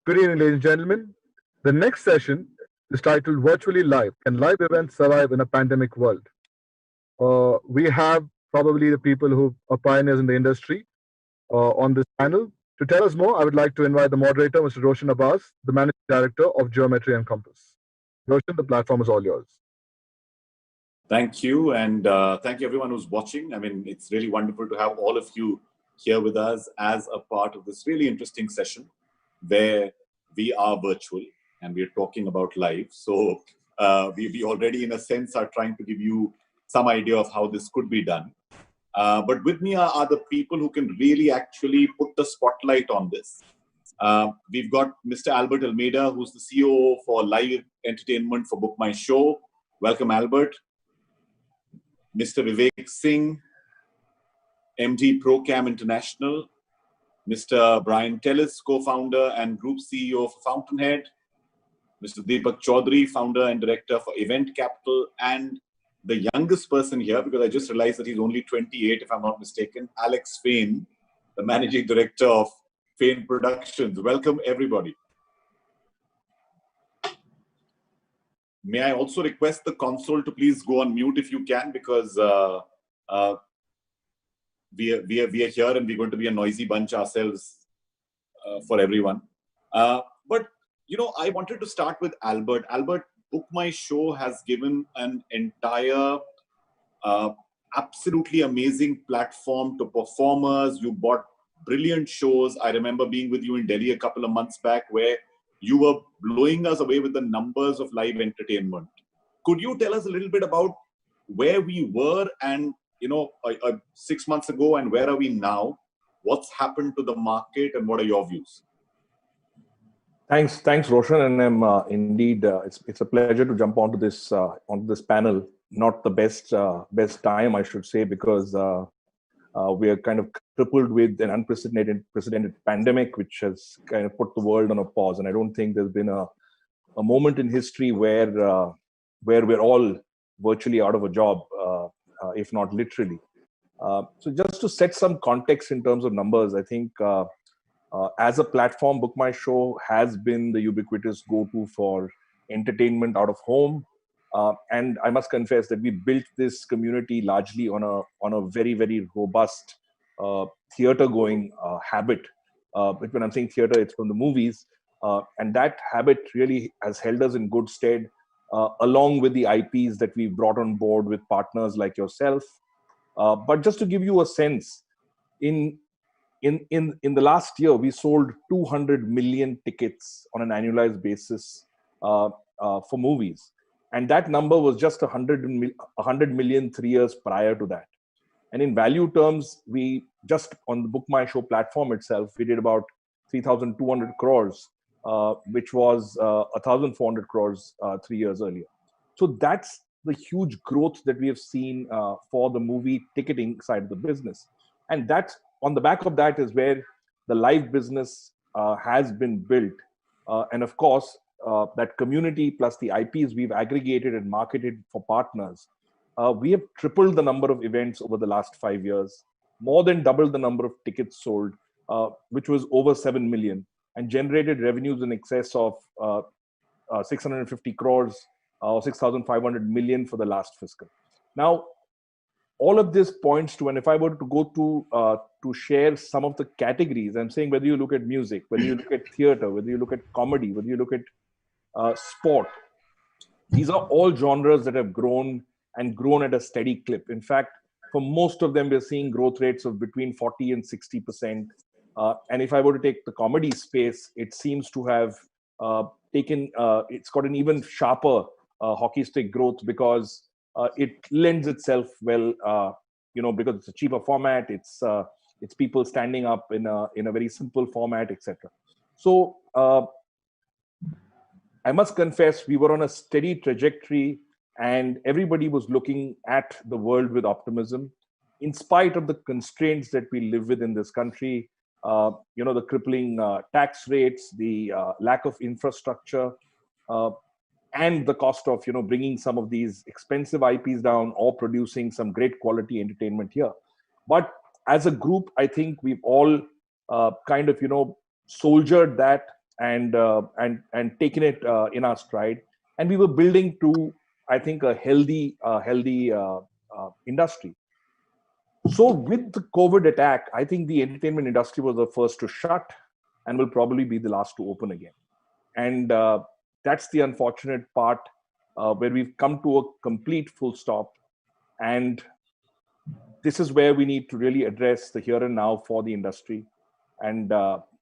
Good evening, ladies and gentlemen. The next session is titled Virtually Live. Can live events survive in a pandemic world? We have probably the people who are pioneers in the industry on this panel. To tell us more, I would like to invite the moderator, Mr. Roshan Abbas, the managing director of Geometry Encompass. Roshan, the platform is all yours. Thank you, and thank you everyone who's watching. I mean, it's really wonderful to have all of you here with us as a part of this really interesting session where we are virtual and we're talking about live. So we already, in a sense, are trying to give you some idea of how this could be done. But with me are the people who can really actually put the spotlight on this. We've got Mr. Albert Almeida, who's the CEO for live entertainment for Book My Show. Welcome, Albert. Mr. Vivek Singh, MD Procam International. Mr. Brian Tellis, co-founder and group CEO for Fountainhead. Mr. Deepak Choudhary, founder and director for Event Capital. And the youngest person here, because I just realized that he's only 28, if I'm not mistaken, Alex Fane, the managing director of Fane Productions. Welcome, everybody. May I also request the console to please go on mute if you can, because we are here and we're going to be a noisy bunch ourselves for everyone. But, you know, I wanted to start with Albert. Albert, Book My Show has given an entire absolutely amazing platform to performers. You bought brilliant shows. I remember being with you in Delhi a couple of months back where you were blowing us away with the numbers of live entertainment. Could you tell us a little bit about where we were and, you know, 6 months ago and where are we now? What's happened to the market and what are your views? Thanks, Roshan, and I'm indeed it's a pleasure to jump onto this panel. Not the best time, I should say, because we are kind of crippled with an unprecedented pandemic, which has kind of put the world on a pause. And I don't think there's been a moment in history where we're all virtually out of a job, if not literally. So just to set some context in terms of numbers, I think as a platform, Book My Show has been the ubiquitous go-to for entertainment out of home. And I must confess that we built this community largely on a very, very robust theater-going habit. But when I'm saying theater, it's from the movies. And that habit really has held us in good stead, along with the IPs that we brought on board with partners like yourself. But just to give you a sense, in the last year, we sold 200 million tickets on an annualized basis for movies. And that number was just 100 million 3 years prior to that. And in value terms, we just on the Book My Show platform itself, we did about 3,200 crores, which was 1,400 crores 3 years earlier. So that's the huge growth that we have seen for the movie ticketing side of the business. And that's on the back of that is where the live business has been built. And of course, that community plus the IPs we've aggregated and marketed for partners, we have tripled the number of events over the last 5 years, more than doubled the number of tickets sold, which was over 7 million, and generated revenues in excess of 650 crores or 6,500 million for the last fiscal. Now, all of this points to, and if I were to go to share some of the categories, I'm saying whether you look at music, whether you look at theater, whether you look at comedy, whether you look at sport, these are all genres that have grown at a steady clip. In fact, for most of them, we're seeing growth rates of between 40 and 60%. And if I were to take the comedy space, it seems to have it's got an even sharper hockey stick growth because it lends itself well, because it's a cheaper format. It's people standing up in a very simple format, etc. So I must confess, we were on a steady trajectory and everybody was looking at the world with optimism, in spite of the constraints that we live with in this country, the crippling tax rates, the lack of infrastructure, and the cost of, bringing some of these expensive IPs down or producing some great quality entertainment here. But as a group, I think we've all soldiered that and taken it in our stride, and we were building to, I think, a healthy industry. So with the COVID attack, I think the entertainment industry was the first to shut and will probably be the last to open again. And that's the unfortunate part, where we've come to a complete full stop. And this is where we need to really address the here and now for the industry. And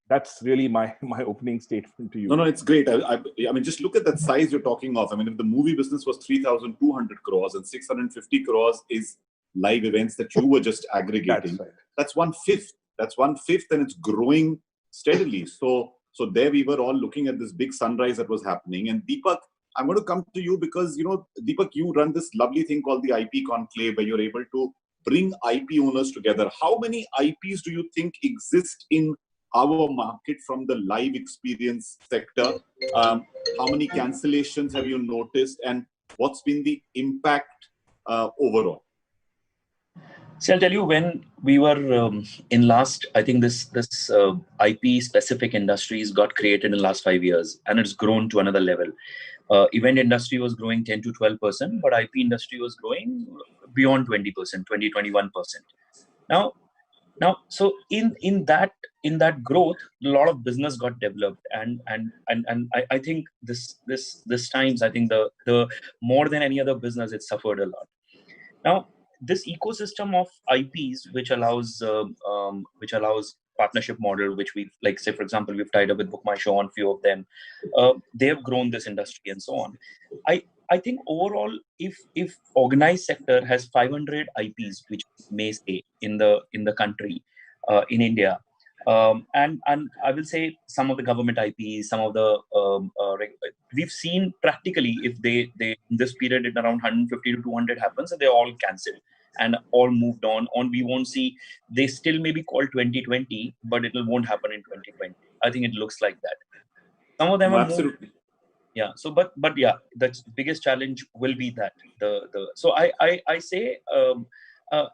that's really my opening statement to you. No, it's great. I mean, just look at that size you're talking of. I mean, if the movie business was 3,200 crores and 650 crores is live events that you were just aggregating, that's 1/5. That's 1/5, and it's growing steadily. So there we were all looking at this big sunrise that was happening. And Deepak, I'm going to come to you because, Deepak, you run this lovely thing called the IP Conclave, where you're able to bring IP owners together. How many IPs do you think exist in our market from the live experience sector? How many cancellations have you noticed, and what's been the impact overall? So I'll tell you, when we were in last, I think this IP specific industries got created in the last 5 years, and it's grown to another level. Event industry was growing 10 to 12%, but IP industry was growing beyond 20%, 20-21%. Now, so in that growth, a lot of business got developed, and I think this times, I think the more than any other business, it suffered a lot. Now, this ecosystem of IPs, which allows partnership model, which we like, say for example, we've tied up with Book My Show on few of them. They have grown this industry and so on. I think overall, if organized sector has 500 IPs, which may say in the country, in India, and I will say some of the government IPs, some of the we've seen practically, if they in this period in around 150 to 200 happens, and they all cancelled and all moved on. We won't see, they still may be called 2020, but it won't happen in 2020. I think it looks like that. Some of them are absolutely more, yeah. So but yeah, the biggest challenge will be that so I say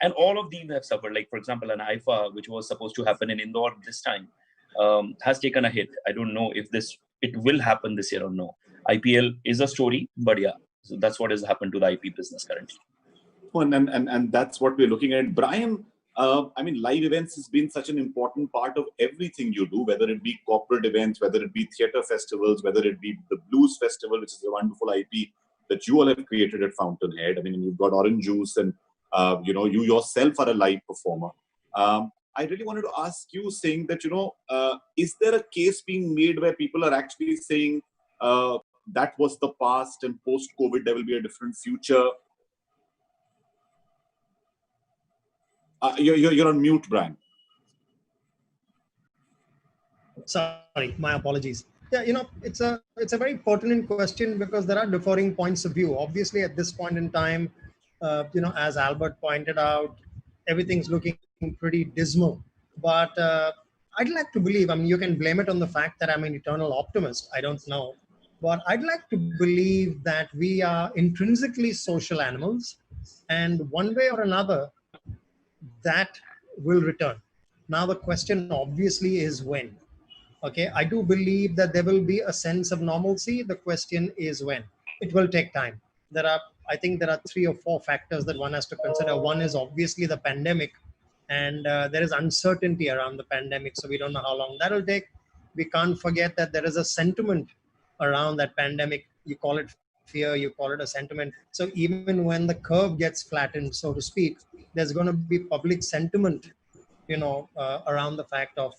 and all of these have suffered. Like for example, an IFA, which was supposed to happen in Indore this time, has taken a hit. I don't know if it will happen this year or no. IPL is a story, but yeah, so that's what has happened to the IP business currently. And that's what we're looking at. Brian, I mean, live events has been such an important part of everything you do, whether it be corporate events, whether it be theatre festivals, whether it be the Blues Festival, which is a wonderful IP that you all have created at Fountainhead. I mean, you've got Orange Juice, and you yourself are a live performer. I really wanted to ask you, saying that, is there a case being made where people are actually saying that was the past and post-COVID there will be a different future? You're on mute, Brian. Sorry, my apologies. Yeah, it's a very pertinent question, because there are differing points of view. Obviously, at this point in time, as Albert pointed out, everything's looking pretty dismal. But I'd like to believe, I mean, you can blame it on the fact that I'm an eternal optimist. I don't know. But I'd like to believe that we are intrinsically social animals, and one way or another, that will return. Now, the question obviously is when. Okay, I do believe that there will be a sense of normalcy. The question is when. It will take time. I think there are 3 or 4 factors that one has to consider. One is obviously the pandemic, and there is uncertainty around the pandemic, so we don't know how long that will take. We can't forget that there is a sentiment around that pandemic. You call it fear, you call it a sentiment. So even when the curve gets flattened, so to speak, there's going to be public sentiment, around the fact of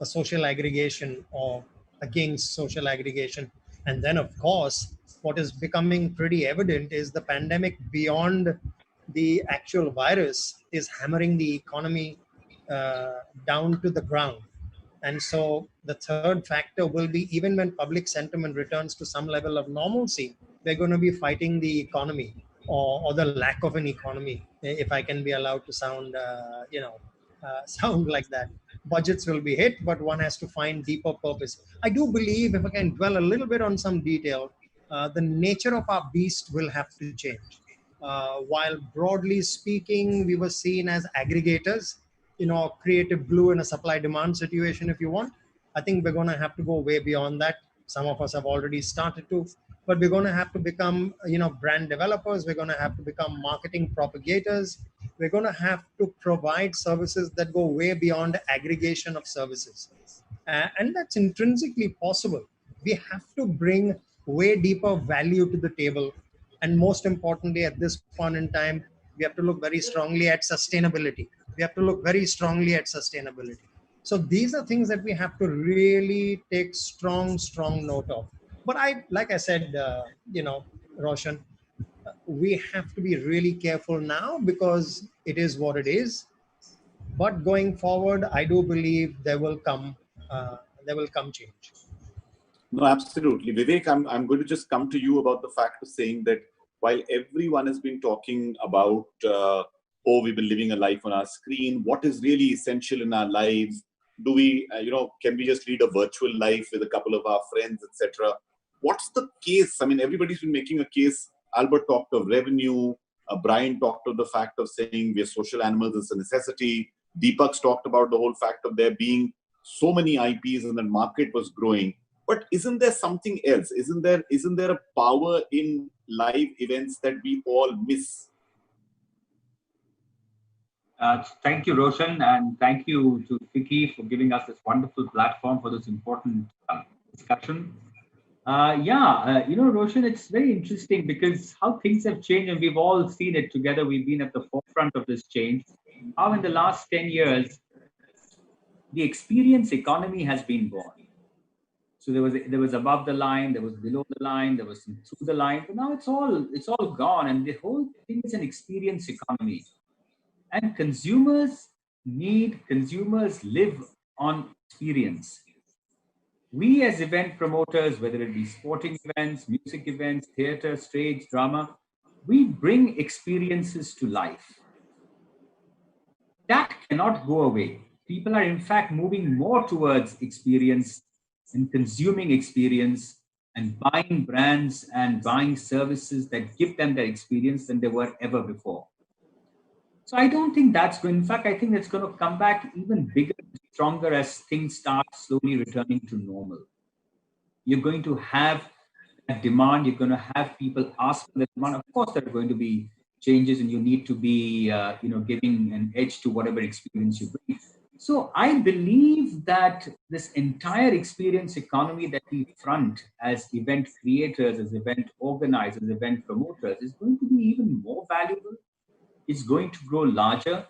a social aggregation or against social aggregation. And then, of course, what is becoming pretty evident is the pandemic, beyond the actual virus, is hammering the economy down to the ground. And so the third factor will be, even when public sentiment returns to some level of normalcy, they're going to be fighting the economy or the lack of an economy, if I can be allowed to sound, sound like that. Budgets will be hit, but one has to find deeper purpose. I do believe, if I can dwell a little bit on some detail, the nature of our beast will have to change. While broadly speaking, we were seen as aggregators, creative glue in a supply-demand situation, if you want. I think we're going to have to go way beyond that. Some of us have already started to, but we're going to have to become, brand developers. We're going to have to become marketing propagators. We're going to have to provide services that go way beyond aggregation of services. And that's intrinsically possible. We have to bring way deeper value to the table. And most importantly, at this point in time, we have to look very strongly at sustainability. We have to look very strongly at sustainability. So these are things that we have to really take strong note of. But like I said, Roshan, we have to be really careful now because it is what it is. But going forward, I do believe there will come change. No, absolutely. Vivek, I'm going to just come to you about the fact of saying that while everyone has been talking about, we've been living a life on our screen, what is really essential in our lives? Do we, can we just lead a virtual life with a couple of our friends, etc.? What's the case? I mean, everybody's been making a case. Albert talked of revenue. Brian talked of the fact of saying we're social animals, it's a necessity. Deepak's talked about the whole fact of there being so many IPs and the market was growing. But isn't there something else? Isn't there a power in live events that we all miss? Thank you, Roshan, and thank you to Vicky for giving us this wonderful platform for this important discussion. Roshan, it's very interesting because how things have changed, and we've all seen it together. We've been at the forefront of this change. How in the last 10 years, the experience economy has been born. So there was above the line, there was below the line, there was through the line, but now it's all gone, and the whole thing is an experience economy. And consumers live on experience. We as event promoters, whether it be sporting events, music events, theater, stage, drama, we bring experiences to life. That cannot go away. People are in fact moving more towards experience and consuming experience and buying brands and buying services that give them that experience than they were ever before. So I don't think that's going, in fact, I think it's going to come back even bigger, stronger as things start slowly returning to normal. You're going to have a demand, you're going to have people ask for the demand. Of course, there are going to be changes and you need to be, giving an edge to whatever experience you bring. So I believe that this entire experience economy that we front as event creators, as event organizers, event promoters is going to be even more valuable. It's going to grow larger.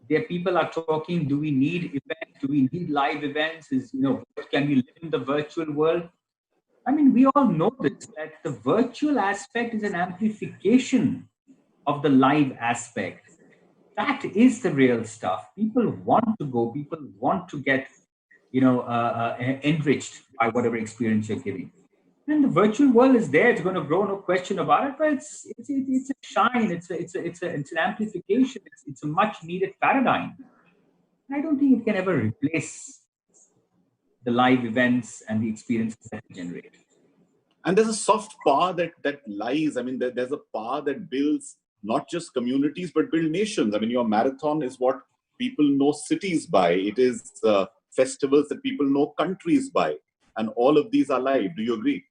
There people are talking, do we need events? Do we need live events? Can we live in the virtual world? I mean, we all know this, that the virtual aspect is an amplification of the live aspect. That is the real stuff. People want to go. People want to get, enriched by whatever experience you're giving. And the virtual world is there. It's going to grow, no question about it. But it's a shine. It's an amplification. It's a much needed paradigm. I don't think it can ever replace the live events and the experiences that we generate. And there's a soft power that lies. I mean, there's a power that builds not just communities, but build nations. I mean, your marathon is what people know cities by. It is festivals that people know countries by. And all of these are live. Do you agree?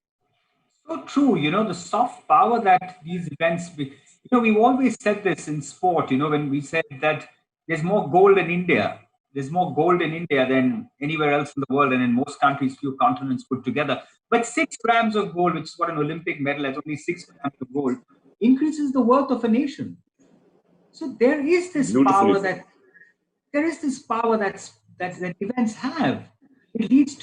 So true. The soft power that these events, we've always said this in sport, when we said that there's more gold in India. There's more gold in India than anywhere else in the world, and in most countries, few continents put together. But 6 grams of gold, which is what an Olympic medal has, only 6 grams of gold, increases the worth of a nation. So there is this power that events have. It leads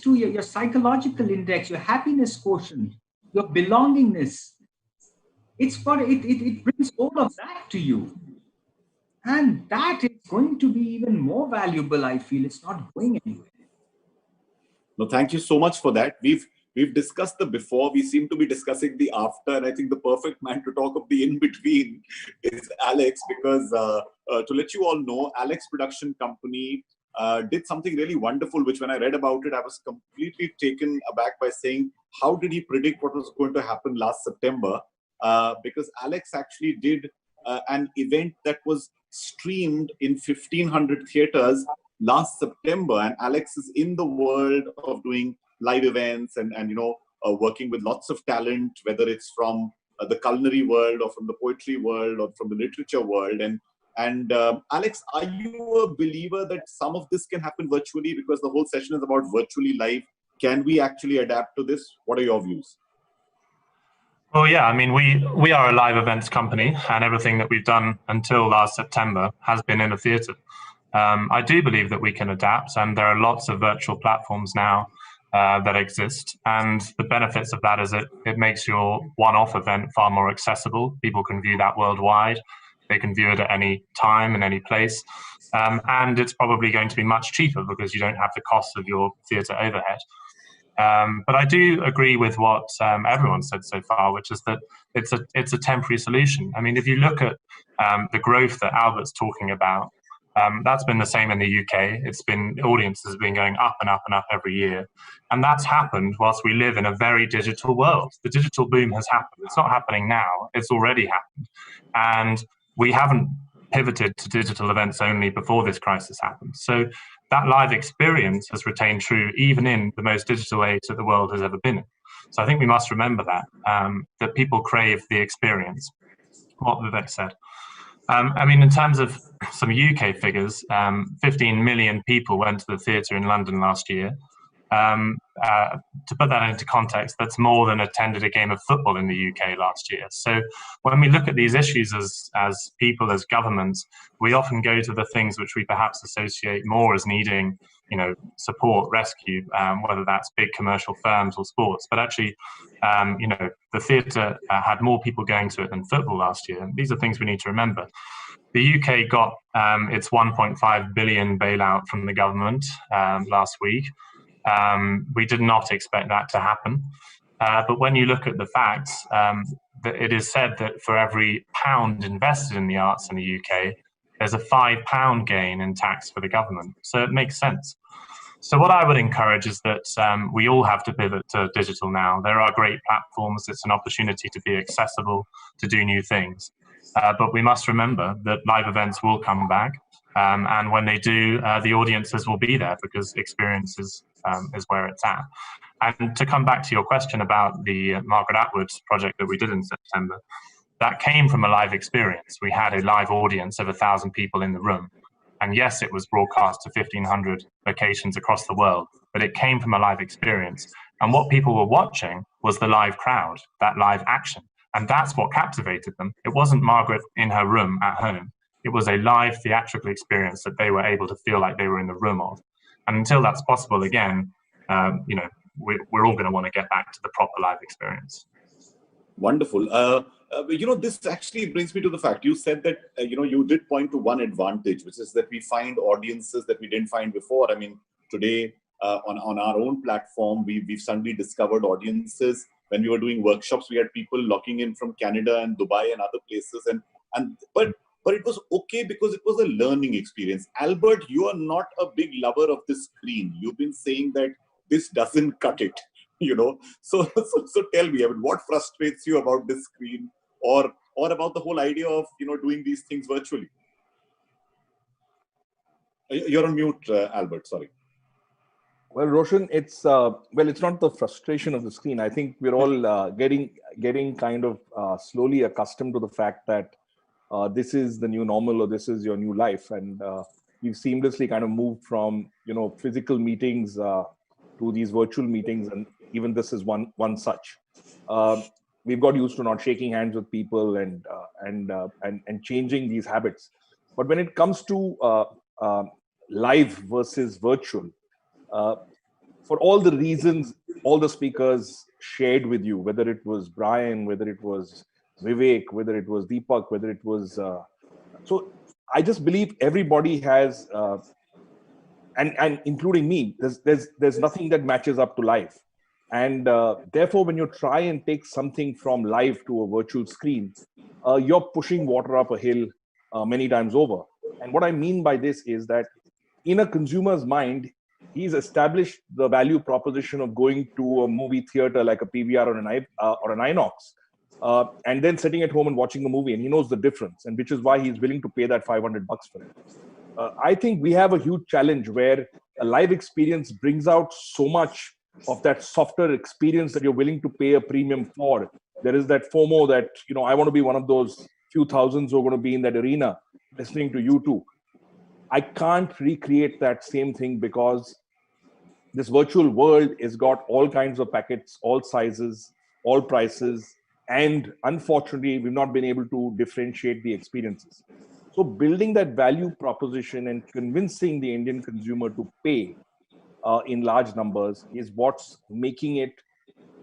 to your psychological index, your happiness quotient, your belongingness. It brings all of that to you. And that is going to be even more valuable, I feel. It's not going anywhere. No, thank you so much for that. We've discussed the before. We seem to be discussing the after. And I think the perfect man to talk of the in-between is Alex, because to let you all know, Alex Production Company did something really wonderful, which when I read about it, I was completely taken aback by saying, how did he predict what was going to happen last September? Because Alex actually did an event that was streamed in 1,500 theaters last September, and Alex is in the world of doing live events and working with lots of talent, whether it's from the culinary world or from the poetry world or from the literature world. And Alex, are you a believer that some of this can happen virtually, because the whole session is about virtually live? Can we actually adapt to this? What are your views? Well, yeah, I mean, we are a live events company, and everything that we've done until last September has been in a theatre. I do believe that we can adapt, and there are lots of virtual platforms now that exist. And the benefits of that is it makes your one-off event far more accessible. People can view that worldwide. They can view it at any time and any place. And it's probably going to be much cheaper because you don't have the cost of your theatre overhead. But I do agree with what everyone said so far, which is that it's a temporary solution. I mean, if you look at the growth that Albert's talking about, that's been the same in the UK. Audiences have been going up and up and up every year. And that's happened whilst we live in a very digital world. The digital boom has happened. It's not happening now. It's already happened. And we haven't pivoted to digital events only before this crisis happened. So that live experience has retained true even in the most digital age that the world has ever been in. So I think we must remember that people crave the experience, what Vivek said. I mean, in terms of some UK figures, 15 million people went to the theatre in London last year. To put that into context, that's more than attended a game of football in the UK last year. So when we look at these issues as people, as governments, we often go to the things which we perhaps associate more as needing, support, rescue, whether that's big commercial firms or sports. But actually, the theatre had more people going to it than football last year. And these are things we need to remember. The UK got its 1.5 billion bailout from the government last week. We did not expect that to happen. But when you look at the facts, it is said that for every pound invested in the arts in the UK, there's a £5 gain in tax for the government. So it makes sense. So what I would encourage is that we all have to pivot to digital now. There are great platforms. It's an opportunity to be accessible, to do new things. But we must remember that live events will come back. And when they do, the audiences will be there because experience is where it's at. And to come back to your question about the Margaret Atwood project that we did in September, that came from a live experience. We had a live audience of 1,000 people in the room. And yes, it was broadcast to 1,500 locations across the world, but it came from a live experience. And what people were watching was the live crowd, that live action. And that's what captivated them. It wasn't Margaret in her room at home. It was a live theatrical experience that they were able to feel like they were in the room of. And until that's possible again, we're all going to want to get back to the proper live experience. Wonderful. This actually brings me to the fact you said that, you did point to one advantage, which is that we find audiences that we didn't find before. I mean, today on our own platform, we've suddenly discovered audiences. When we were doing workshops, we had people logging in from Canada and Dubai and other places. But it was okay because it was a learning experience. Albert, you are not a big lover of the screen. You've been saying that this doesn't cut it, So tell me, what frustrates you about this screen or about the whole idea of, doing these things virtually? You're on mute, Albert, sorry. Well, Roshan, it's not the frustration of the screen. I think we're all getting kind of slowly accustomed to the fact that this is the new normal or this is your new life. And we've seamlessly kind of moved from, physical meetings to these virtual meetings. And even this is one such. We've got used to not shaking hands with people and changing these habits. But when it comes to live versus virtual, for all the reasons all the speakers shared with you, whether it was Brian, whether it was Vivek, whether it was Deepak, whether it was so I just believe everybody has and including me, there's nothing that matches up to live. And therefore, when you try and take something from live to a virtual screen, you're pushing water up a hill many times over. And what I mean by this is that in a consumer's mind, he's established the value proposition of going to a movie theater like a PVR or an INOX, and then sitting at home and watching a movie, and he knows the difference, and which is why he's willing to pay that $500 for it. I think we have a huge challenge where a live experience brings out so much of that softer experience that you're willing to pay a premium for. There is that FOMO that, I want to be one of those few thousands who are going to be in that arena listening to you too. I can't recreate that same thing because this virtual world has got all kinds of packets, all sizes, all prices, and unfortunately, we've not been able to differentiate the experiences. So building that value proposition and convincing the Indian consumer to pay in large numbers is what's making it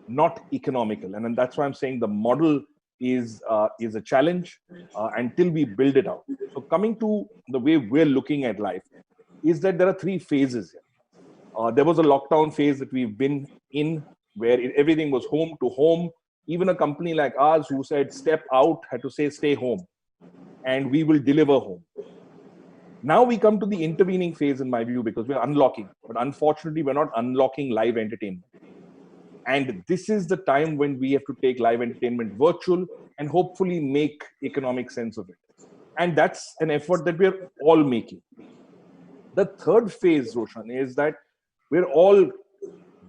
not economical. And that's why I'm saying the model is a challenge until we build it out. So coming to the way we're looking at life is that there are three phases here. There was a lockdown phase that we've been in where everything was home to home. Even a company like ours who said step out had to say stay home and we will deliver home. Now we come to the intervening phase in my view because we're unlocking, but unfortunately we're not unlocking live entertainment. And this is the time when we have to take live entertainment virtual and hopefully make economic sense of it. And that's an effort that we're all making. The third phase, Roshan, is that we're all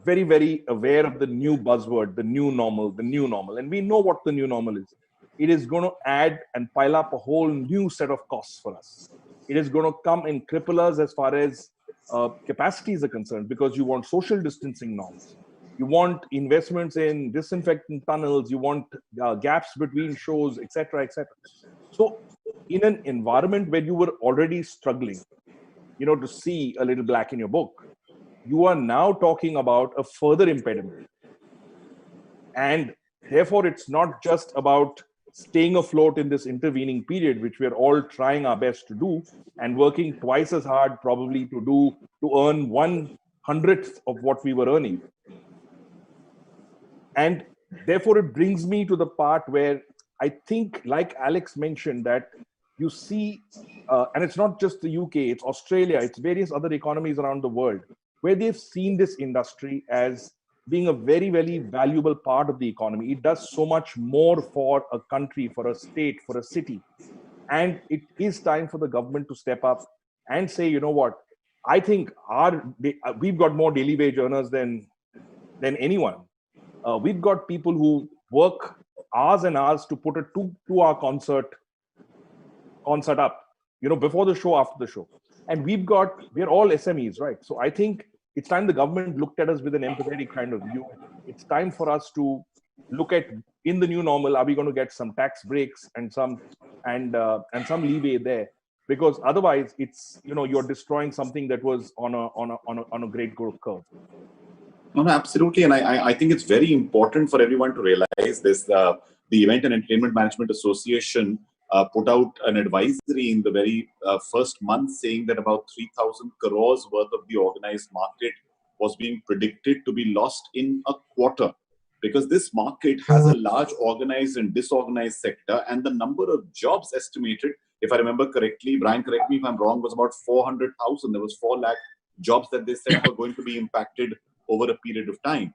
very, very aware of the new buzzword, the new normal. And we know what the new normal is. It is going to add and pile up a whole new set of costs for us. It is going to come and cripple us as far as capacities are concerned because you want social distancing norms. You want investments in disinfectant tunnels. You want gaps between shows, etc., etc. So in an environment where you were already struggling, to see a little black in your book, you are now talking about a further impediment. And therefore, it's not just about staying afloat in this intervening period, which we're all trying our best to do and working twice as hard probably to earn 1/100th of what we were earning. And therefore, it brings me to the part where I think, like Alex mentioned, that you see, and it's not just the UK, it's Australia, it's various other economies around the world, where they've seen this industry as being a very, very valuable part of the economy. It does so much more for a country, for a state, for a city. And it is time for the government to step up and say, you know what, I think we've got more daily wage earners than anyone. We've got people who work hours and hours to put a 2-hour concert up, before the show, after the show. And we're all SMEs, right? So I think it's time the government looked at us with an empathetic kind of view. It's time for us to look at, in the new normal, are we going to get some tax breaks and some leeway there? Because otherwise, it's you're destroying something that was on a great growth curve. No, absolutely, and I think it's very important for everyone to realize this. The Event and Entertainment Management Association put out an advisory in the very first month saying that about 3,000 crores worth of the organized market was being predicted to be lost in a quarter, because this market has a large organized and disorganized sector, and the number of jobs estimated, if I remember correctly, Brian, correct me if I'm wrong, was about 400,000. There was 4 lakh jobs that they said were going to be impacted over a period of time.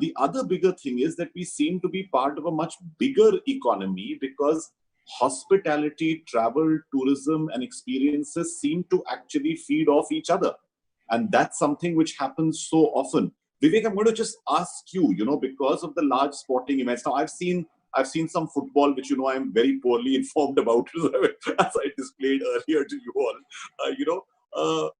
The other bigger thing is that we seem to be part of a much bigger economy because hospitality, travel, tourism, and experiences seem to actually feed off each other. And that's something which happens so often. Vivek, I'm going to just ask you, because of the large sporting events. Now, I've seen some football, which, I'm very poorly informed about, as I displayed earlier to you all.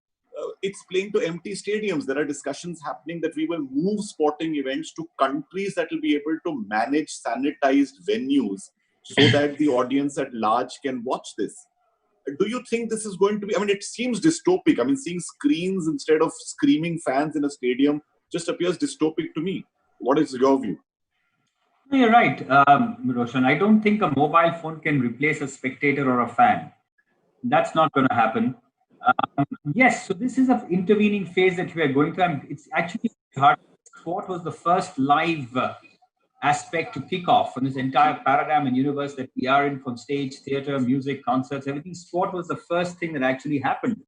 It's playing to empty stadiums. There are discussions happening that we will move sporting events to countries that will be able to manage sanitized venues so that the audience at large can watch this. Do you think this is going to be, it seems dystopic. Seeing screens instead of screaming fans in a stadium just appears dystopic to me. What is your view? You're right, Roshan. I don't think a mobile phone can replace a spectator or a fan. That's not going to happen. Yes, so this is an intervening phase that we are going through. It's actually hard. Sport was the first live aspect to kick off on this entire paradigm and universe that we are in, from stage, theater, music, concerts, everything. Sport was the first thing that actually happened.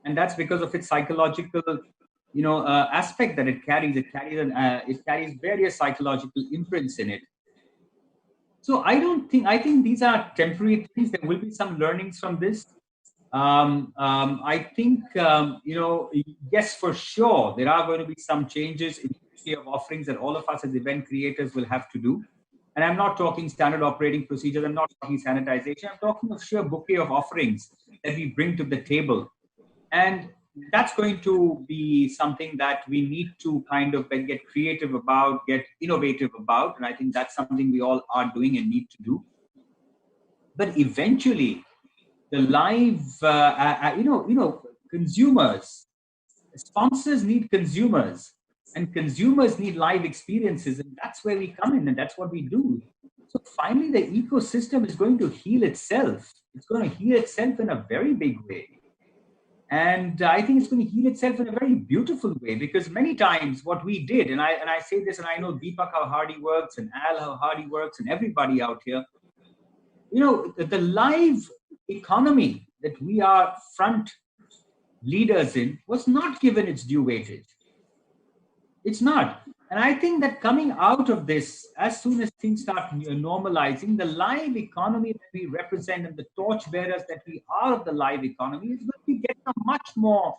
And that's because of its psychological, aspect that it carries. It carries various psychological imprints in it. So I think these are temporary things. There will be some learnings from this. I think, yes, for sure, there are going to be some changes in the bouquet of offerings that all of us as event creators will have to do. And I'm not talking standard operating procedures. I'm not talking sanitization. I'm talking of sheer bouquet of offerings that we bring to the table. And that's going to be something that we need to kind of get creative about, get innovative about. And I think that's something we all are doing and need to do. But eventually, the live, consumers, sponsors need consumers, and consumers need live experiences, and that's where we come in, and that's what we do. So finally, the ecosystem is going to heal itself. It's going to heal itself in a very big way. And I think it's going to heal itself in a very beautiful way, because many times what we did, and I say this, and I know Deepak how hard he works, and Al how hard he works, and everybody out here, the live economy that we are front leaders in was not given its due weightage. It's not. And I think that coming out of this, as soon as things start normalizing, the live economy that we represent and the torchbearers that we are of the live economy is going to be getting a much more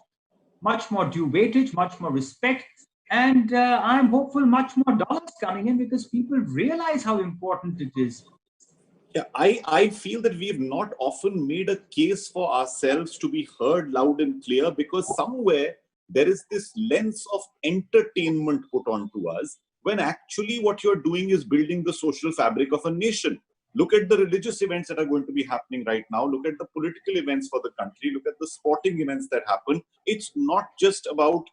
due weightage, much more respect. And I'm hopeful much more dollars coming in, because people realize how important it is. Yeah, I feel that we've not often made a case for ourselves to be heard loud and clear, because somewhere there is this lens of entertainment put onto us, when actually what you're doing is building the social fabric of a nation. Look at the religious events that are going to be happening right now. Look at the political events for the country. Look at the sporting events that happen. It's not just about,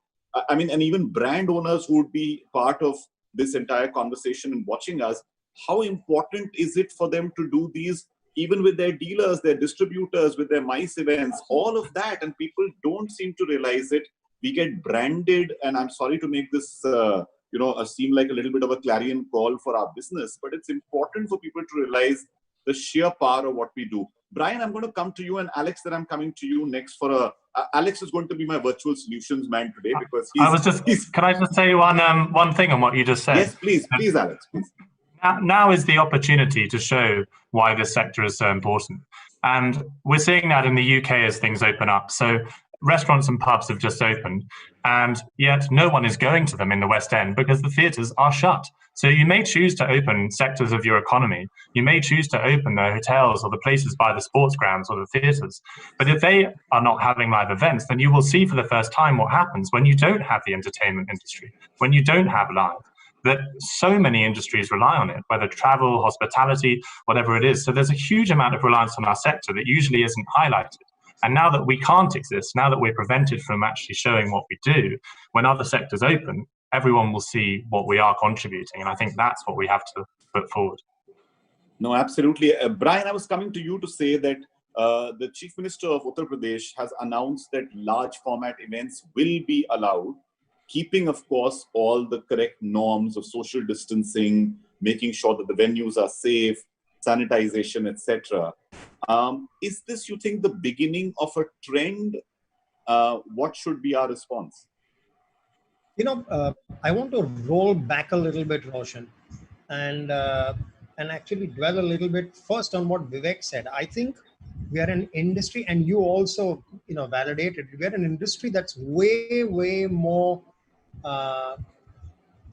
and even brand owners who would be part of this entire conversation and watching us, how important is it for them to do these, even with their dealers, their distributors, with their MICE events, all of that, and people don't seem to realize it. We get branded, and I'm sorry to make this, seem like a little bit of a clarion call for our business, but it's important for people to realize the sheer power of what we do. Brian, I'm going to come to you, and Alex, that I'm coming to you next for Alex is going to be my virtual solutions man today, because can I just say one thing on what you just said? Yes, please, Alex, please. Now is the opportunity to show why this sector is so important. And we're seeing that in the UK as things open up. So restaurants and pubs have just opened, and yet no one is going to them in the West End because the theatres are shut. So you may choose to open sectors of your economy. You may choose to open the hotels or the places by the sports grounds or the theatres. But if they are not having live events, then you will see for the first time what happens when you don't have the entertainment industry, when you don't have live. That so many industries rely on it, whether travel, hospitality, whatever it is. So there's a huge amount of reliance on our sector that usually isn't highlighted. And now that we can't exist, now that we're prevented from actually showing what we do, when other sectors open, everyone will see what we are contributing. And I think that's what we have to put forward. No, absolutely. Brian, I was coming to you to say that the Chief Minister of Uttar Pradesh has announced that large format events will be allowed, keeping, of course, all the correct norms of social distancing, making sure that the venues are safe, sanitization, etc. Is this, you think, the beginning of a trend? What should be our response? I want to roll back a little bit, Roshan, and actually dwell a little bit first on what Vivek said. I think we are an industry, and you also, validated, we are an industry that's way, way more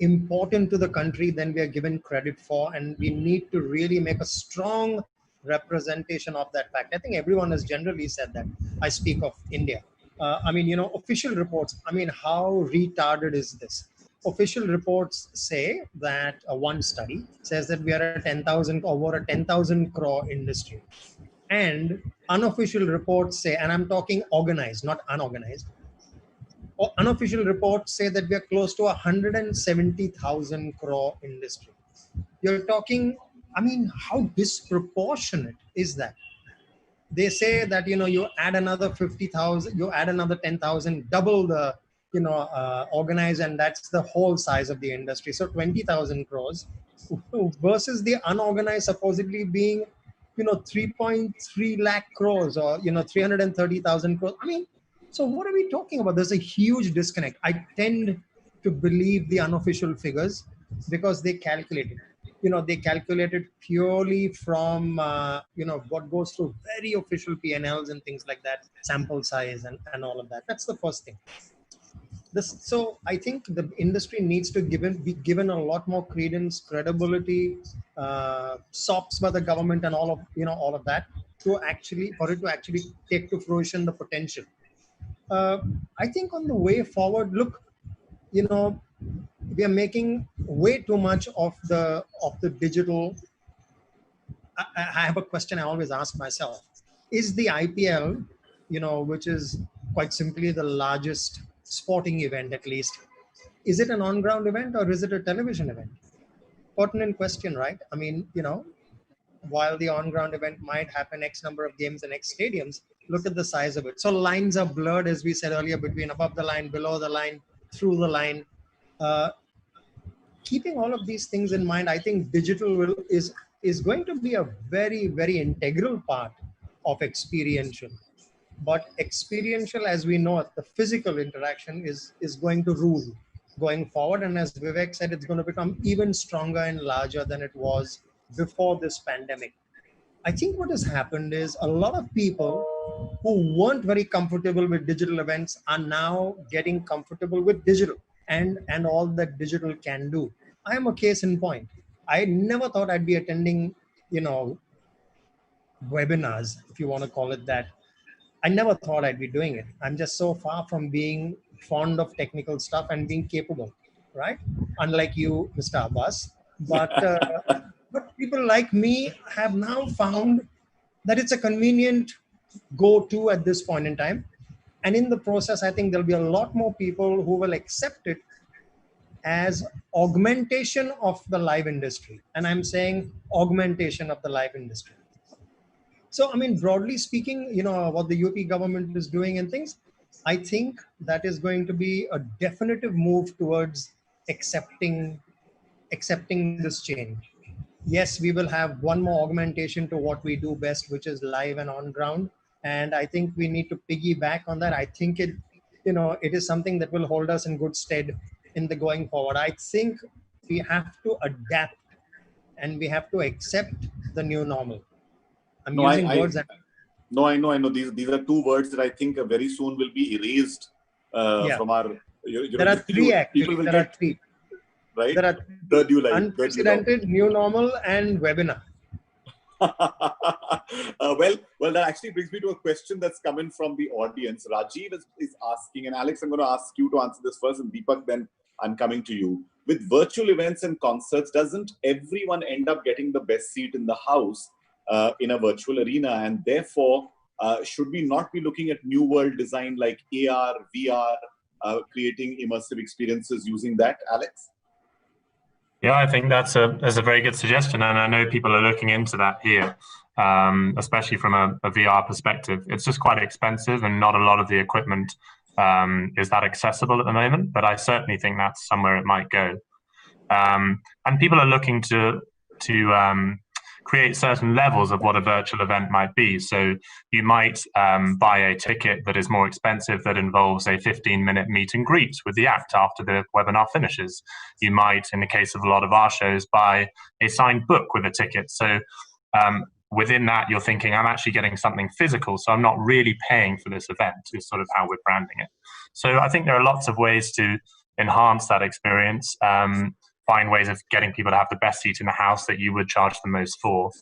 important to the country than we are given credit for, and we need to really make a strong representation of that fact. I think everyone has generally said that. I speak of India. Official reports, how retarded is this? Official reports say that one study says that we are a over a 10,000 crore industry. And unofficial reports say, and I'm talking organized, not unorganized, unofficial reports say that we are close to 170,000 crore industry. You're talking, how disproportionate is that? They say that, you add another 50,000, you add another 10,000, double the, organized, and that's the whole size of the industry. So 20,000 crores versus the unorganized supposedly being, 3.3 lakh crores or, 330,000 crores. So what are we talking about? There's a huge disconnect. I tend to believe the unofficial figures because they calculate it. they calculate it purely from what goes through very official P&Ls and things like that, sample size and all of that. That's the first thing. So I think the industry needs to be given a lot more credence, credibility, SOPs by the government and all of that, for it to actually take to fruition the potential. I think on the way forward, look, we are making way too much of the digital. I have a question I always ask myself: is the IPL, which is quite simply the largest sporting event, at least, is it an on-ground event or is it a television event? Pertinent question, right? I mean, while the on-ground event might happen X number of games in X stadiums, look at the size of it. So lines are blurred, as we said earlier, between above the line, below the line, through the line. Keeping all of these things in mind, I think digital is going to be a very, very integral part of experiential. But experiential, as we know it, the physical interaction is going to rule going forward. And as Vivek said, it's going to become even stronger and larger than it was before this pandemic. I think what has happened is a lot of people who weren't very comfortable with digital events are now getting comfortable with digital and all that digital can do. I am a case in point. I never thought I'd be attending, webinars, if you want to call it that. I never thought I'd be doing it. I'm just so far from being fond of technical stuff and being capable, right? Unlike you, Mr. Abbas. But people like me have now found that it's a convenient go-to at this point in time. And in the process, I think there'll be a lot more people who will accept it as augmentation of the live industry. And I'm saying augmentation of the live industry. So, I mean, broadly speaking, what the UP government is doing and things, I think that is going to be a definitive move towards accepting this change. Yes, we will have one more augmentation to what we do best, which is live and on ground. And I think we need to piggyback on that. I think it is something that will hold us in good stead in the going forward. I think we have to adapt and we have to accept the new normal. I know. These are two words that I think very soon will be erased from our. There are three actually. There are three. Right. There are unprecedented, new normal, and webinar. Well, that actually brings me to a question that's coming from the audience. Rajiv is asking, and Alex, I'm going to ask you to answer this first, and Deepak, then I'm coming to you. With virtual events and concerts, doesn't everyone end up getting the best seat in the house? In a virtual arena, and therefore should we not be looking at new world design like AR, VR, creating immersive experiences using that, Alex? Yeah, I think that's a very good suggestion, and I know people are looking into that here, especially from a VR perspective. It's just quite expensive, and not a lot of the equipment is that accessible at the moment, but I certainly think that's somewhere it might go. And people are looking to create certain levels of what a virtual event might be. So you might buy a ticket that is more expensive that involves a 15-minute meet and greet with the act after the webinar finishes. You might, in the case of a lot of our shows, buy a signed book with a ticket. So within that, you're thinking, I'm actually getting something physical, so I'm not really paying for this event, is sort of how we're branding it. So I think there are lots of ways to enhance that experience. Find ways of getting people to have the best seat in the house that you would charge the most for.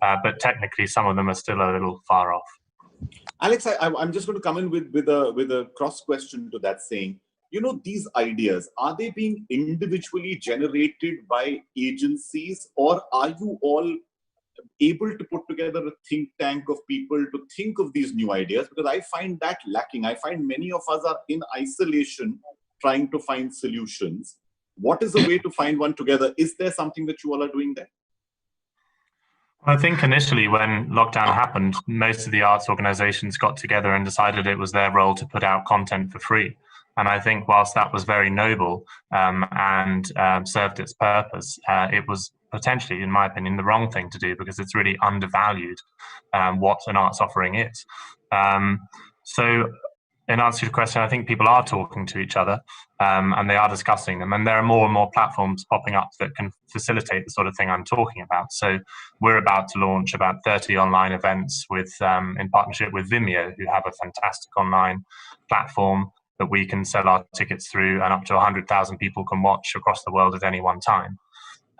But technically, some of them are still a little far off. Alex, I'm just going to come in with a cross question to that, saying, these ideas, are they being individually generated by agencies, or are you all able to put together a think tank of people to think of these new ideas? Because I find that lacking. I find many of us are in isolation trying to find solutions. What is the way to find one together? Is there something that you all are doing there? I think initially when lockdown happened, most of the arts organizations got together and decided it was their role to put out content for free. And I think whilst that was very noble and served its purpose, it was potentially, in my opinion, the wrong thing to do, because it's really undervalued what an arts offering is. So in answer to your question, I think people are talking to each other and they are discussing them. And there are more and more platforms popping up that can facilitate the sort of thing I'm talking about. So we're about to launch about 30 online events with in partnership with Vimeo, who have a fantastic online platform that we can sell our tickets through, and up to 100,000 people can watch across the world at any one time.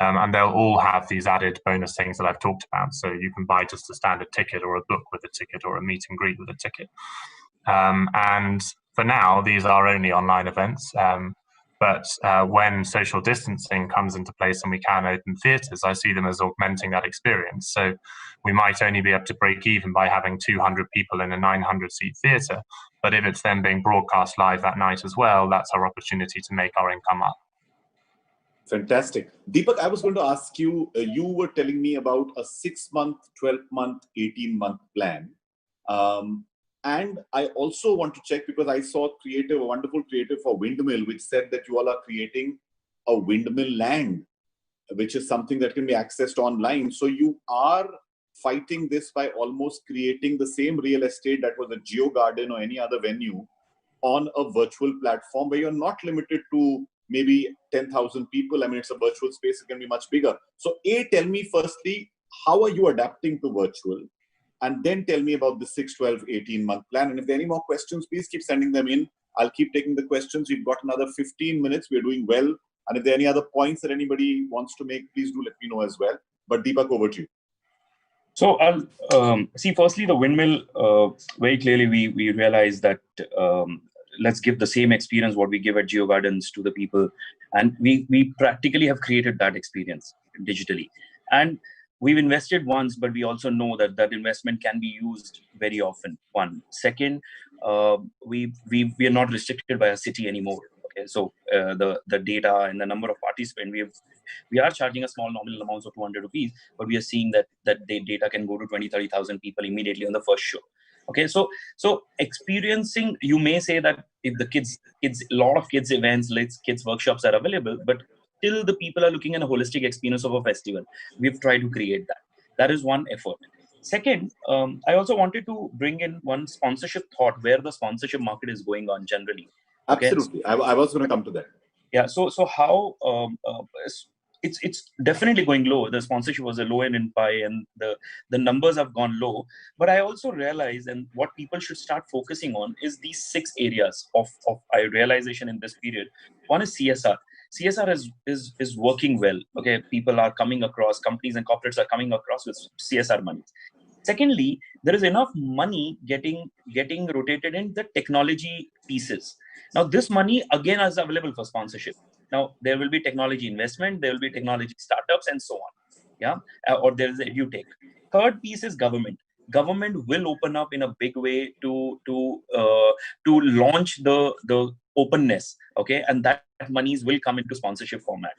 And they'll all have these added bonus things that I've talked about. So you can buy just a standard ticket or a book with a ticket or a meet and greet with a ticket. And for now, these are only online events. But when social distancing comes into place and we can open theatres, I see them as augmenting that experience. So we might only be able to break even by having 200 people in a 900-seat theatre. But if it's then being broadcast live that night as well, that's our opportunity to make our income up. Fantastic. Deepak, I was going to ask you, you were telling me about a 6-month, 12-month, 18-month plan. And I also want to check, because I saw a wonderful creative for Windmill, which said that you all are creating a windmill land, which is something that can be accessed online. So you are fighting this by almost creating the same real estate that was a Geo Garden or any other venue on a virtual platform where you're not limited to maybe 10,000 people. I mean, it's a virtual space, it can be much bigger. So tell me firstly, how are you adapting to virtual? And then tell me about the 6, 12, 18-month plan. And if there are any more questions, please keep sending them in. I'll keep taking the questions. We've got another 15 minutes. We're doing well. And if there are any other points that anybody wants to make, please do let me know as well. But Deepak, over to you. So I'll see, firstly, the windmill, very clearly we realized that let's give the same experience what we give at Geo Gardens to the people. And we practically have created that experience digitally. And we've invested once, but we also know that that investment can be used very often. One. Second, we are not restricted by a city anymore. Okay, so the data and the number of participants, we are charging a small nominal amount of 200 rupees, but we are seeing that the data can go to 20,000-30,000 people immediately on the first show. Okay, so experiencing, you may say that if the kids, a lot of kids events, kids workshops are available, but still the people are looking at a holistic experience of a festival. We've tried to create that. That is one effort. Second, I also wanted to bring in one sponsorship thought, where the sponsorship market is going on generally. Okay? Absolutely. I was going to come to that. Yeah. So how it's definitely going low. The sponsorship was a low end in pie, and the numbers have gone low. But I also realize, and what people should start focusing on is these 6 areas of realization in this period. One is CSR. CSR is working well. Okay, people are coming across, companies and corporates are coming across with CSR money. Secondly, there is enough money getting rotated in the technology pieces. Now, this money again is available for sponsorship. Now, there will be technology investment, there will be technology startups, and so on. Yeah, or there is edutech. Third piece is government. Government will open up in a big way to launch the openness. Okay, and that monies will come into sponsorship format.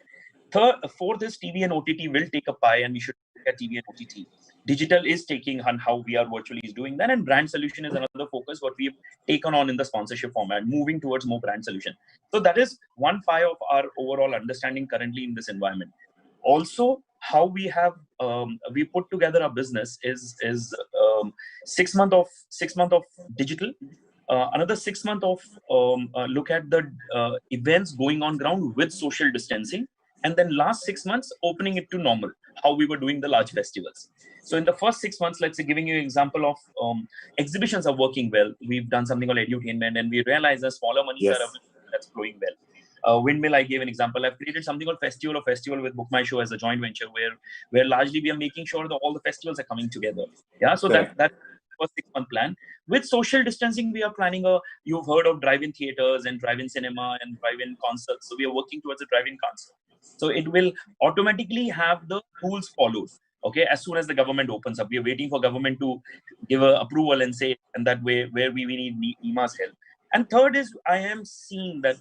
Fourth is TV and OTT will take a pie, and we should look at TV and OTT. Digital is taking on how we are virtually is doing that, and brand solution is another focus what we've taken on in the sponsorship format, moving towards more brand solution. So that is one pie of our overall understanding currently in this environment. Also, how we have we put together our business is 6 months of digital, another 6 months of look at the events going on ground with social distancing, and then last 6 months opening it to normal, how we were doing the large festivals. So in the first 6 months, let's say, giving you an example of exhibitions are working well. We've done something called edutainment, and we realize that smaller monies are available, that's flowing well. Windmill, I gave an example. I've created something called Festival with Book My Show as a joint venture, where largely we are making sure that all the festivals are coming together. Yeah, so that's was 6-month plan. With social distancing, we are planning you've heard of drive-in theaters and drive-in cinema and drive-in concerts. So we are working towards a drive-in concert. So it will automatically have the rules followed. Okay, as soon as the government opens up, we are waiting for government to give a approval and say, and that way where we need NEMA's help. And third is, I am seeing that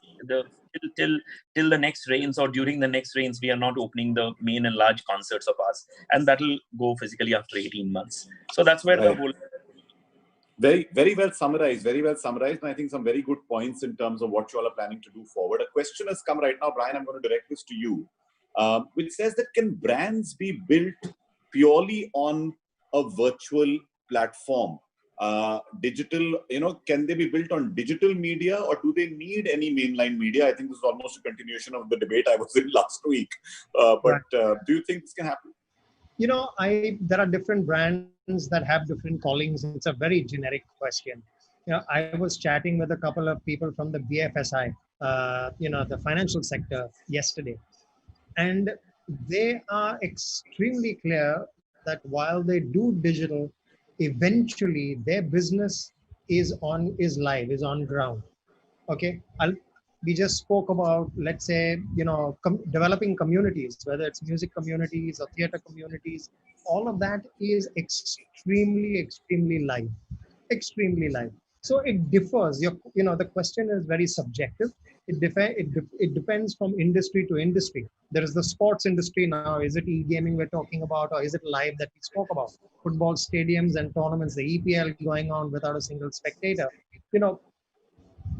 till the next rains or during the next rains, we are not opening the main and large concerts of ours, and that will go physically after 18 months. So that's where the whole. Very, very well summarized. Very well summarized. And I think some very good points in terms of what you all are planning to do forward. A question has come right now, Brian. I'm going to direct this to you, which says that can brands be built purely on a virtual platform? digital, can they be built on digital media, or do they need any mainline media? I think this is almost a continuation of the debate I was in last week. Do you think this can happen? There are different brands that have different callings. It's a very generic question. I was chatting with a couple of people from the BFSI, the financial sector yesterday, and they are extremely clear that while they do digital, eventually their business is live, is on ground. Okay, we just spoke about, let's say, developing communities, whether it's music communities or theater communities. All of that is extremely live, extremely live. So it differs. The question is very subjective. It depends from industry to industry. There is the sports industry now. Is it e-gaming we're talking about, or is it live that we spoke about? Football stadiums and tournaments, the EPL going on without a single spectator.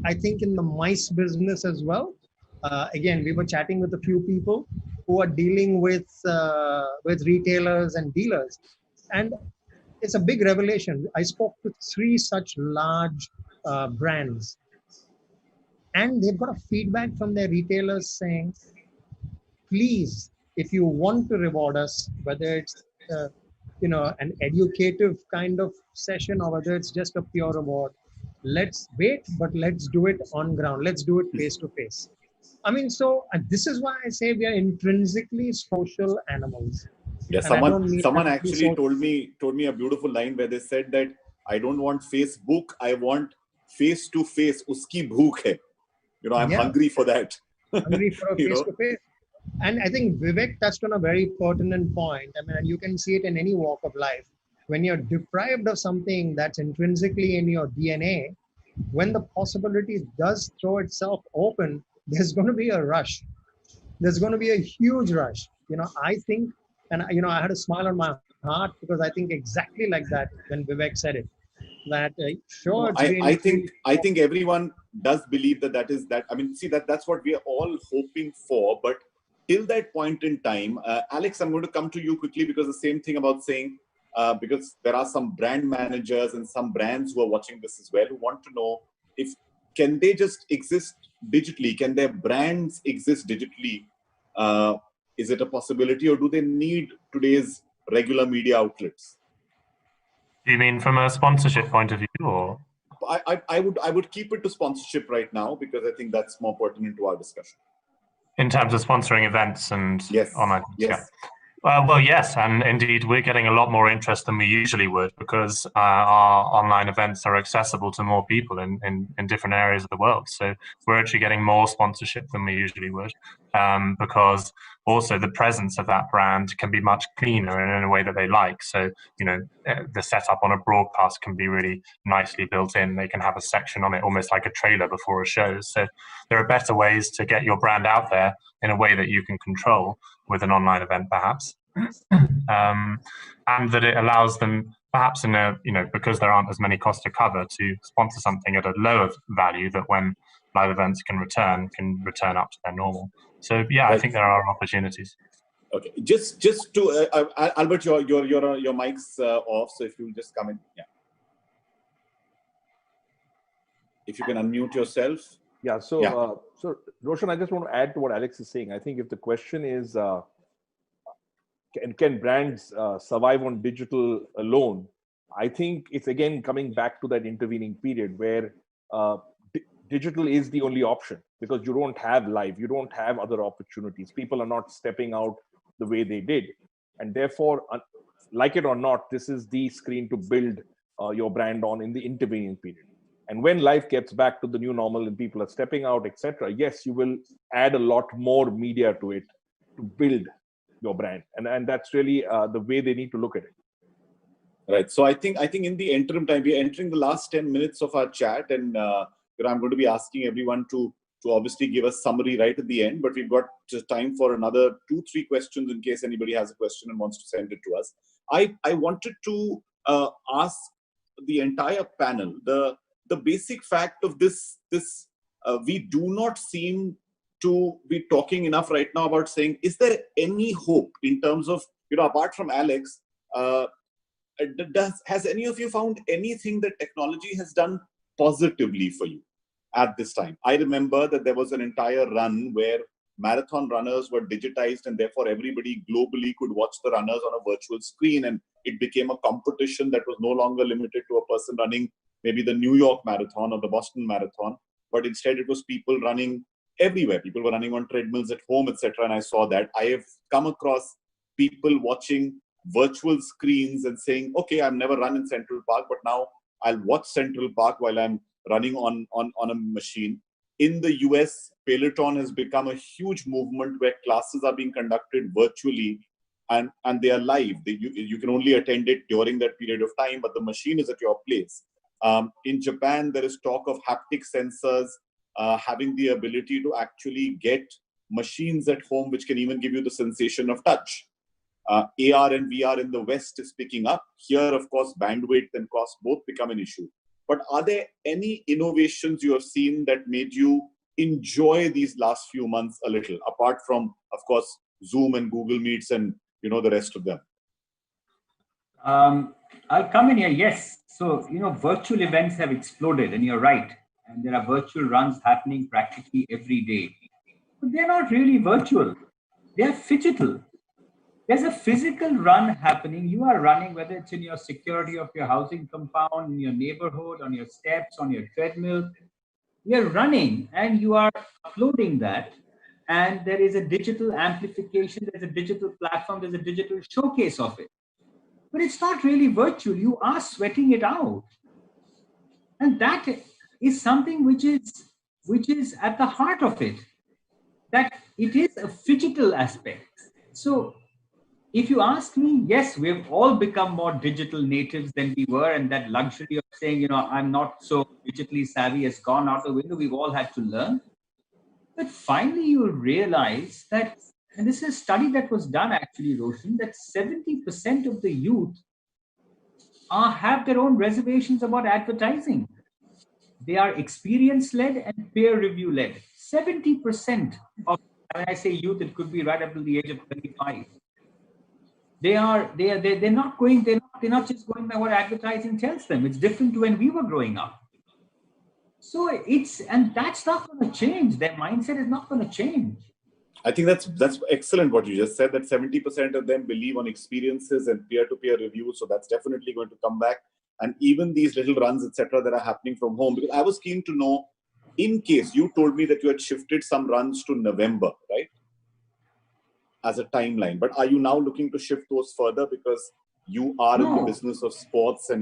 I think in the mice business as well. Again, we were chatting with a few people who are dealing with retailers and dealers, and it's a big revelation. I spoke to 3 such large brands, and they've got a feedback from their retailers saying, please, if you want to reward us, whether it's an educative kind of session or whether it's just a pure reward, let's wait, but let's do it on ground. Let's do it face to face. I mean, so this is why I say we are intrinsically social animals. Yeah, someone actually told me a beautiful line where they said that I don't want Facebook, I want face to face. Uski bhook hai. I'm hungry for that. Hungry for a face to face. And I think Vivek touched on a very pertinent point. I mean, you can see it in any walk of life. When you're deprived of something that's intrinsically in your DNA, when the possibility does throw itself open, there's going to be a rush. There's going to be a huge rush. I think, and I had a smile on my heart because I think exactly like that when Vivek said it. That sure. I think everyone does believe that is that. I mean, see that's what we are all hoping for, but till that point in time, Alex, I'm going to come to you quickly because the same thing about saying. Because there are some brand managers and some brands who are watching this as well who want to know can they just exist digitally? Can their brands exist digitally? Is it a possibility, or do they need today's regular media outlets? Do you mean from a sponsorship point of view, or? I would keep it to sponsorship right now because I think that's more pertinent to our discussion. In terms of sponsoring events and online. Yes. Yeah. Well, yes, and indeed we're getting a lot more interest than we usually would because our online events are accessible to more people in different areas of the world. So we're actually getting more sponsorship than we usually would because also the presence of that brand can be much cleaner and in a way that they like. So, the setup on a broadcast can be really nicely built in. They can have a section on it almost like a trailer before a show. So there are better ways to get your brand out there in a way that you can control with an online event, perhaps, and that it allows them, perhaps because there aren't as many costs to cover, to sponsor something at a lower value that when live events can return up to their normal. So yeah, right. I think there are opportunities. Okay, just to Albert, your mic's off, so if you just come in, if you can unmute yourself. Yeah. So Roshan, I just want to add to what Alex is saying. I think if the question is, can brands survive on digital alone? I think it's again coming back to that intervening period where digital is the only option because you don't have live, you don't have other opportunities. People are not stepping out the way they did, and therefore, like it or not, this is the screen to build your brand on in the intervening period. And when life gets back to the new normal and people are stepping out, etc., yes, you will add a lot more media to it to build your brand, and that's really the way they need to look at it. Right. So I think in the interim time, we are entering the last 10 minutes of our chat, and I'm going to be asking everyone to obviously give us summary right at the end. But we've got just time for another 2-3 questions in case anybody has a question and wants to send it to us. I wanted to ask the entire panel the basic fact of this. We do not seem to be talking enough right now about saying, is there any hope in terms of, apart from Alex, has any of you found anything that technology has done positively for you at this time? I remember that there was an entire run where marathon runners were digitized, and therefore everybody globally could watch the runners on a virtual screen, and it became a competition that was no longer limited to a person running maybe the New York Marathon or the Boston Marathon, but instead it was people running everywhere. People were running on treadmills at home, etc. And I saw that. I have come across people watching virtual screens and saying, okay, I've never run in Central Park, but now I'll watch Central Park while I'm running on a machine. In the US, Peloton has become a huge movement where classes are being conducted virtually, and they are live. You can only attend it during that period of time, but the machine is at your place. In Japan, there is talk of haptic sensors having the ability to actually get machines at home which can even give you the sensation of touch. AR and VR in the West is picking up. Here, of course, bandwidth and cost both become an issue. But are there any innovations you have seen that made you enjoy these last few months a little, apart from, of course, Zoom and Google Meets and the rest of them? I'll come in here. Yes. So, virtual events have exploded, and you're right. And there are virtual runs happening practically every day. But they're not really virtual. They're phygital. There's a physical run happening. You are running, whether it's in your security of your housing compound, in your neighborhood, on your steps, on your treadmill. You're running and you are uploading that. And there is a digital amplification, there's a digital platform, there's a digital showcase of it. But it's not really virtual. You are sweating it out. And that is something which is at the heart of it, that it is a phygital aspect. So if you ask me, yes, we've all become more digital natives than we were, and that luxury of saying, I'm not so digitally savvy has gone out the window. We've all had to learn. But finally, you realize that, and this is a study that was done actually, Roshan, that 70% of the youth have their own reservations about advertising. They are experience-led and peer review-led. 70% of, when I say youth, it could be right up to the age of 25. They're not just going by what advertising tells them. It's different to when we were growing up. So and that's not going to change. Their mindset is not going to change. I think that's excellent what you just said, that 70% of them believe on experiences and peer-to-peer reviews. So that's definitely going to come back. And even these little runs, etc., that are happening from home. Because I was keen to know, in case you told me that you had shifted some runs to November, right? As a timeline. But are you now looking to shift those further because you are in the business of sports and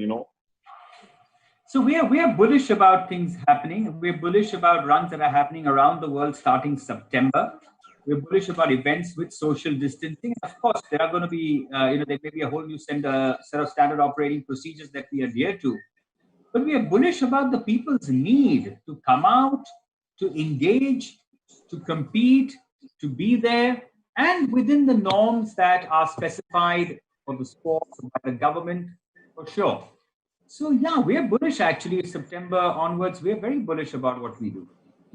So we are bullish about things happening. We're bullish about runs that are happening around the world starting September. We're bullish about events with social distancing. Of course, there are going to be, there may be a whole new set of standard operating procedures that we adhere to. But we are bullish about the people's need to come out, to engage, to compete, to be there, and within the norms that are specified for the sport by the government, for sure. So yeah, we're bullish actually. September onwards, we're very bullish about what we do.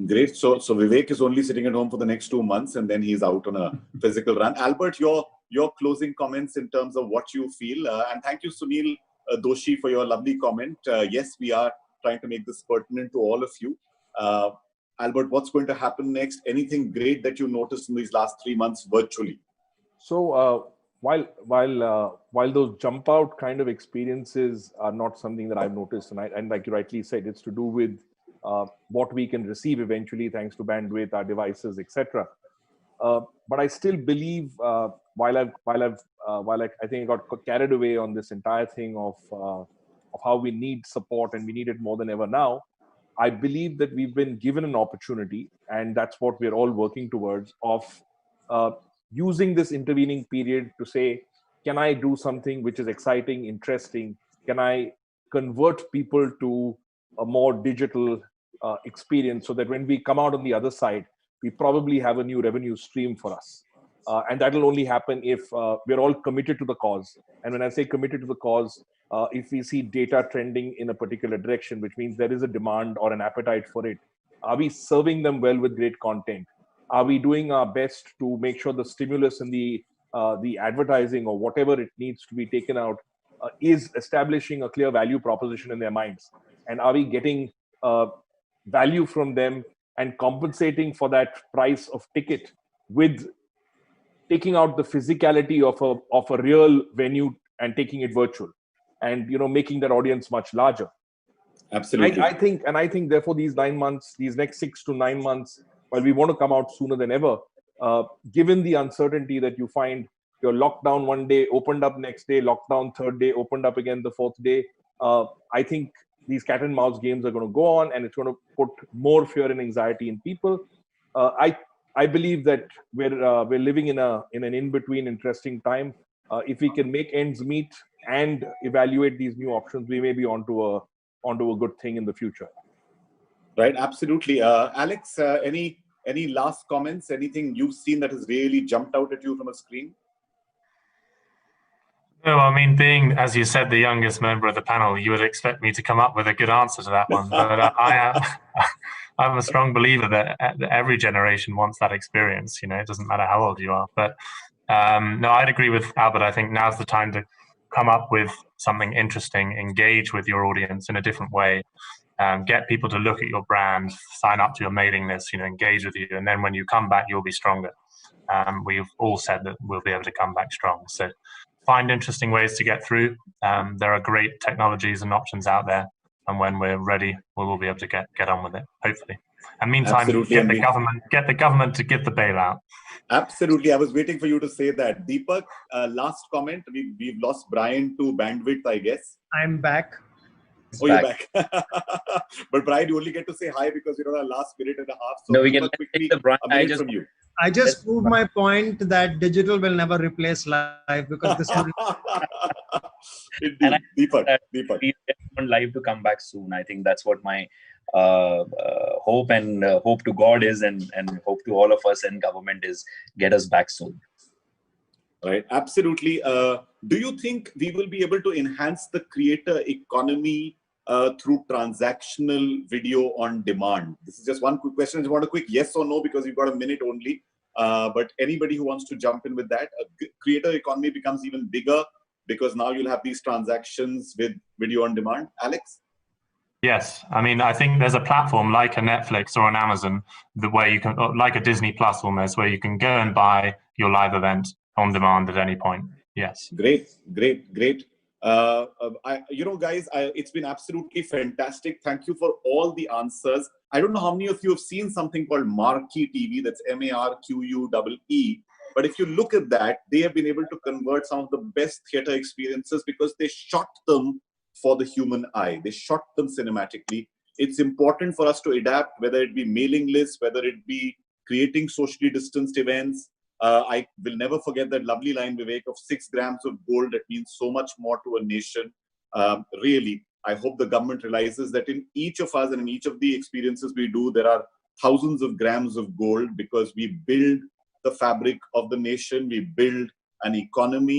Great. So Vivek is only sitting at home for the next 2 months, and then he's out on a physical run. Albert, your closing comments in terms of what you feel, and thank you, Sunil Doshi, for your lovely comment. Yes, we are trying to make this pertinent to all of you. Albert, what's going to happen next? Anything great that you noticed in these last 3 months virtually? So while those jump out kind of experiences are not something that I've noticed, and like you rightly said, it's to do with what we can receive eventually thanks to bandwidth, our devices, etc. But I still believe while I think I got carried away on this entire thing of how we need support and we need it more than ever now. I believe that we've been given an opportunity, and that's what we're all working towards, of using this intervening period to say, can I do something which is exciting, interesting? Can I convert people to a more digital experience so that when we come out on the other side, we probably have a new revenue stream for us? And that will only happen if we're all committed to the cause. And when I say committed to the cause, if we see data trending in a particular direction, which means there is a demand or an appetite for it, are we serving them well with great content? Are we doing our best to make sure the stimulus and the advertising or whatever it needs to be taken out is establishing a clear value proposition in their minds? And are we getting value from them and compensating for that price of ticket with taking out the physicality of a real venue and taking it virtual, and making that audience much larger? Absolutely. I think therefore these 9 months, these next 6 to 9 months, while we want to come out sooner than ever, given the uncertainty that you find, you're locked down one day, opened up next day, locked down third day, opened up again the fourth day. I think these cat and mouse games are going to go on, and it's going to put more fear and anxiety in people. I believe that we're living in an in-between interesting time. If we can make ends meet and evaluate these new options, we may be onto a good thing in the future. Right, absolutely. Alex, any last comments? Anything you've seen that has really jumped out at you from a screen? No, I mean, being, as you said, the youngest member of the panel, you would expect me to come up with a good answer to that one. But I'm a strong believer that every generation wants that experience. It doesn't matter how old you are. But no, I'd agree with Albert. I think now's the time to come up with something interesting, engage with your audience in a different way, get people to look at your brand, sign up to your mailing list, engage with you. And then when you come back, you'll be stronger. We've all said that we'll be able to come back strong. So find interesting ways to get through. There are great technologies and options out there. And when we're ready, we will be able to get on with it, hopefully. And meantime, Absolutely. get the government to give the bailout. Absolutely. I was waiting for you to say that. Deepak, last comment. We've lost Brian to bandwidth, I guess. I'm back. You're back. But Brian, you only get to say hi because our last minute and a half. So no, we can quickly take the Brian. a minute from you. I just proved my point that digital will never replace live, because this will... Indeed. Deepak. We want live to come back soon. I think that's what my hope and hope to God is, and hope to all of us in government is, get us back soon. Right, absolutely. Do you think we will be able to enhance the creator economy through transactional video on demand? This is just one quick question. I just want a quick yes or no, because we've got a minute only. But anybody who wants to jump in with that, creator economy becomes even bigger because now you'll have these transactions with video on demand. Alex? Yes, I mean, I think there's a platform like a Netflix or an Amazon, where you can, like a Disney Plus almost, where you can go and buy your live event on demand at any point. Yes. Great. Guys, it's been absolutely fantastic. Thank you for all the answers. I don't know how many of you have seen something called Marquee TV. That's MARQUEE. But if you look at that, they have been able to convert some of the best theater experiences because they shot them for the human eye. They shot them cinematically. It's important for us to adapt, whether it be mailing lists, whether it be creating socially distanced events. I will never forget that lovely line, Vivek, of 6 grams of gold that means so much more to a nation. Really, I hope the government realizes that in each of us and in each of the experiences we do, there are thousands of grams of gold, because we build the fabric of the nation, we build an economy.